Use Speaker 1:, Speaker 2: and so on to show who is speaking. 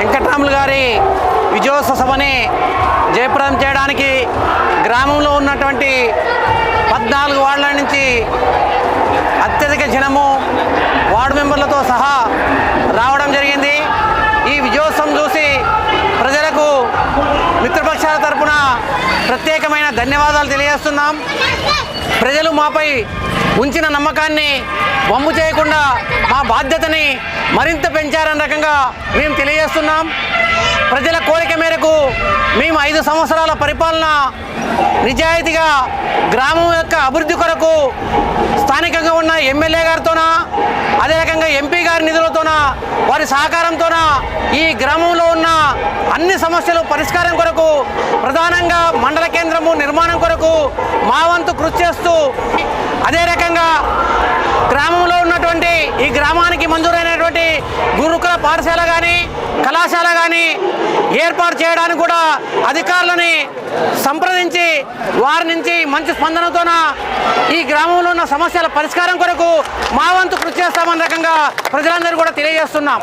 Speaker 1: వెంకటరాములు గారి విజయోత్సవ సభని జయప్రదం చేయడానికి గ్రామంలో ఉన్నటువంటి 14 వార్డుల నుంచి అత్యధిక జనము వార్డు మెంబర్లతో సహా రావడం జరిగింది. ఈ విజయోత్సవం చూసి ప్రజలకు మిత్రపక్షాల తరపున ప్రత్యేకమైన ధన్యవాదాలు తెలియజేస్తున్నాం. ప్రజలు మాపై ఉంచిన నమ్మకాన్ని వమ్ము చేయకుండా మా బాధ్యతని మరింత పెంచారన్న రకంగా మేము తెలియజేస్తున్నాం. ప్రజల కోరిక మేరకు మేము 5 సంవత్సరాల పరిపాలన నిజాయితీగా గ్రామం యొక్క అభివృద్ధి కొరకు స్థానికంగా ఉన్న ఎమ్మెల్యే గారితోన, అదే రకంగా ఎంపీ గారి నిధులతోన, వారి సహకారంతోన ఈ గ్రామంలో ఉన్న అన్ని సమస్యలు పరిష్కారం కొరకు, ప్రధానంగా మండల కేంద్రము నిర్మాణం కొరకు మా వంతు కృషి చేస్తూ, అదే రకంగా గ్రామంలో ఉన్నటువంటి ఈ గ్రామానికి మంజూరైనటువంటి గురుకుల పాఠశాల కానీ కళాశాల కానీ ఏర్పాటు చేయడానికి కూడా అధికారులని సంప్రదించి వారి నుంచి మంచి స్పందనతోన ఈ గ్రామంలో ఉన్న సమస్యల పరిష్కారం కొరకు మా వంతు కృషి చేస్తామన్న రకంగా ప్రజలందరూ కూడా తెలియజేస్తున్నాం.